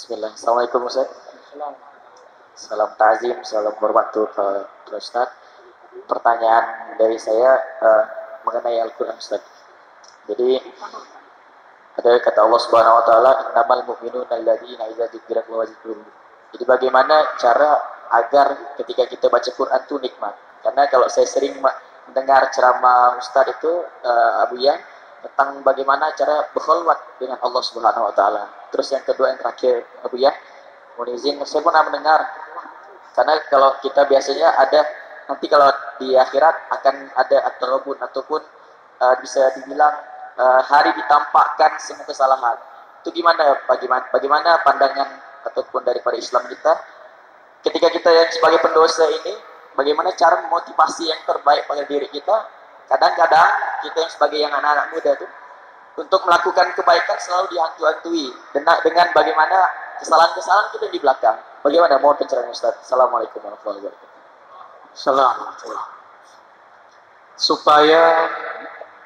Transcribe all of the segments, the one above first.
Bismillah. Assalamualaikum Ustaz. Salam ta'zim, salam hormat untuk Ustaz. Pertanyaan dari saya mengenai Al-Quran Ustaz. Jadi ada kata Allah Subhanahu wa taala, innamal mu'minuna alladzina idza dzukira wajilat qulubuhum. Jadi bagaimana cara agar ketika kita baca Quran itu nikmat? Karena kalau saya sering mendengar ceramah Ustaz itu Abuya tentang bagaimana cara berkhulwat dengan Allah Subhanahu wa taala. Terus yang kedua, yang terakhir Abuya, mohon izin, saya pernah mendengar, karena kalau kita biasanya ada nanti kalau di akhirat akan ada at-tarabun ataupun bisa dibilang hari ditampakkan semua kesalahan. Itu bagaimana pandangan ataupun daripada Islam kita ketika kita yang sebagai pendosa ini, bagaimana cara memotivasi yang terbaik pada diri kita? Kadang-kadang kita yang sebagai yang anak-anak muda tuh untuk melakukan kebaikan selalu dihantu-hantui dengan bagaimana kesalahan-kesalahan kita di belakang. Bagaimana? Mohon pencerahan Ustaz. Assalamualaikum warahmatullahi wabarakatuh. Assalamualaikum. Supaya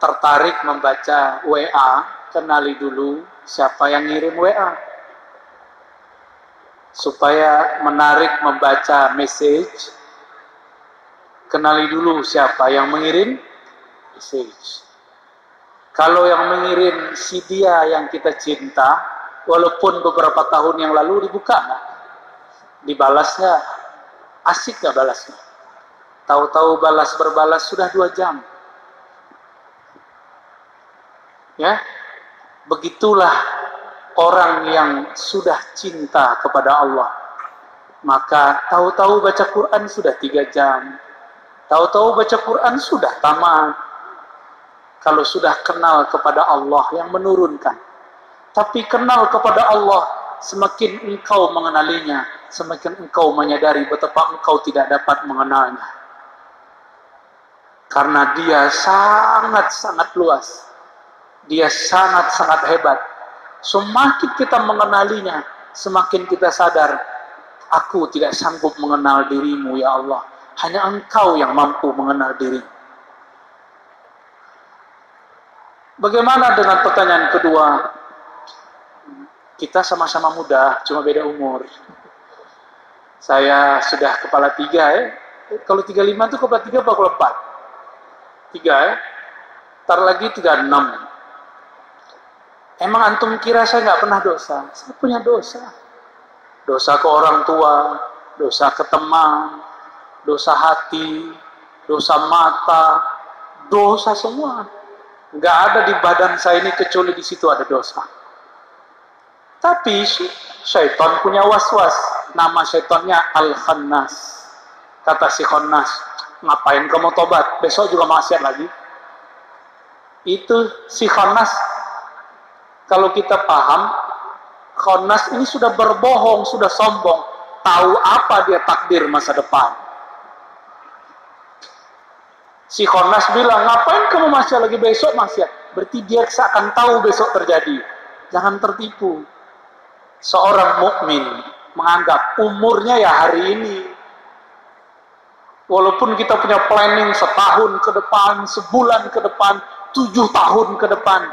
tertarik membaca WA, kenali dulu siapa yang ngirim WA. Supaya menarik membaca message, kenali dulu siapa yang mengirim message. Kalau yang mengirim si dia yang kita cinta, walaupun beberapa tahun yang lalu dibuka nggak? Dibalasnya, asik nggak balasnya? Tahu-tahu balas berbalas sudah 2 jam. Ya, begitulah orang yang sudah cinta kepada Allah. Maka tahu-tahu baca Quran sudah 3 jam. Tahu-tahu baca Quran sudah tamat. Kalau sudah kenal kepada Allah yang menurunkan. Tapi kenal kepada Allah, semakin engkau mengenalinya, semakin engkau menyadari betapa engkau tidak dapat mengenalnya. Karena dia sangat-sangat luas. Dia sangat-sangat hebat. Semakin kita mengenalinya, semakin kita sadar, aku tidak sanggup mengenal dirimu ya Allah. Hanya engkau yang mampu mengenal dirimu. Bagaimana dengan pertanyaan kedua? Kita sama-sama muda, cuma beda umur. Saya sudah kepala 3 ya. Kalau 35 itu kepala 3 apa kepala 4? 3 ya. Ntar lagi 36. Emang antum kira saya nggak pernah dosa? Saya punya dosa. Dosa ke orang tua, dosa ke teman, dosa hati, dosa mata, dosa semua. Nggak ada di badan saya ini kecuali di situ ada dosa. Tapi syaitan punya was-was. Nama syaitannya Al-Khannas. Kata si Khannas, ngapain kamu tobat? Besok juga maksiat lagi. Itu si Khannas, kalau kita paham, Khannas ini sudah berbohong, sudah sombong. Tahu apa dia takdir masa depan. Si Khannas bilang, ngapain kamu maksiat lagi, besok maksiat? Berarti dia akan tahu besok terjadi. Jangan tertipu. Seorang mukmin menganggap umurnya ya hari ini. Walaupun kita punya planning setahun ke depan, sebulan ke depan, 7 tahun ke depan.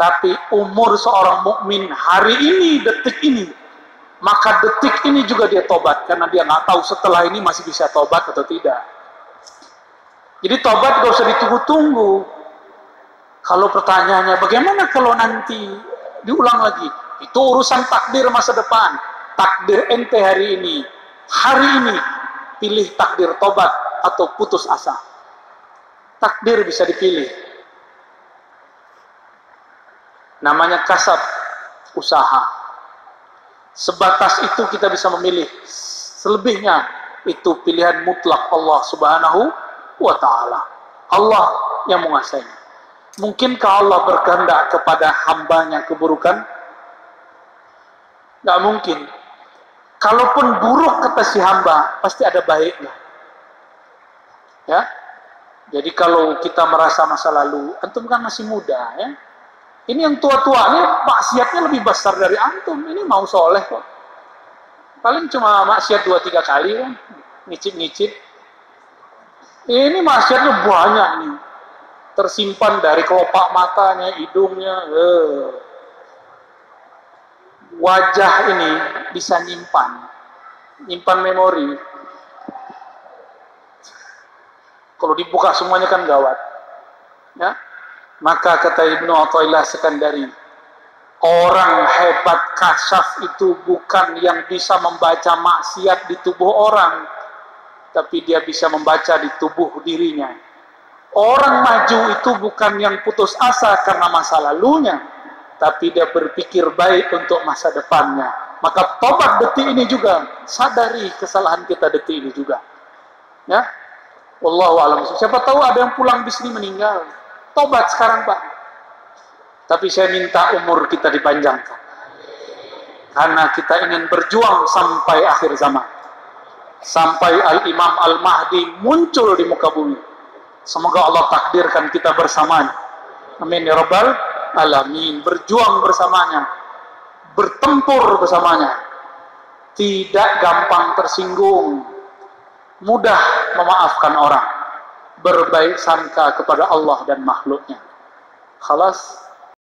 Tapi umur seorang mukmin hari ini, detik ini. Maka detik ini juga dia tobat. Karena dia nggak tahu setelah ini masih bisa tobat atau tidak. Jadi tobat gak usah ditunggu-tunggu. Kalau pertanyaannya, bagaimana kalau nanti diulang lagi? Itu urusan takdir masa depan. Takdir ente hari ini. Hari ini, pilih takdir tobat atau putus asa. Takdir bisa dipilih. Namanya kasab, usaha. Sebatas itu kita bisa memilih. Selebihnya, itu pilihan mutlak Allah Subhanahu wa ta'ala. Allah yang menguasainya. Mungkinkah Allah berkehendak kepada hambanya keburukan? Nggak mungkin. Kalaupun buruk kata si hamba, pasti ada baiknya. Ya. Jadi kalau kita merasa masa lalu, antum kan masih muda ya. Ini yang tua-tua ini maksiatnya lebih besar dari antum. Ini mau soleh kok. Paling cuma maksiat 2-3 kali kan. Ngicip-ngicip. Ini maksiatnya banyak nih. Tersimpan dari kelopak matanya, hidungnya. wajah ini bisa nyimpan memori. Kalau dibuka semuanya kan gawat. Ya. Maka kata Ibnu Athaillah Sekandari, orang hebat kasyaf itu bukan yang bisa membaca maksiat di tubuh orang, tapi dia bisa membaca di tubuh dirinya. Orang maju itu bukan yang putus asa karena masa lalunya, tapi dia berpikir baik untuk masa depannya. Maka tobat detik ini juga, sadari kesalahan kita detik ini juga. Ya, wallahu a'lam. Siapa tahu ada yang pulang di sini meninggal. Tobat sekarang, Pak. Tapi saya minta umur kita dipanjangkan, karena kita ingin berjuang sampai akhir zaman, sampai Al-Imam Al-Mahdi muncul di muka bumi. Semoga Allah takdirkan kita bersamaan. Amin ya rabbal alamin. Berjuang bersamanya, bertempur bersamanya. Tidak gampang tersinggung, mudah memaafkan orang, berbaik sangka kepada Allah dan makhluknya. Khalas.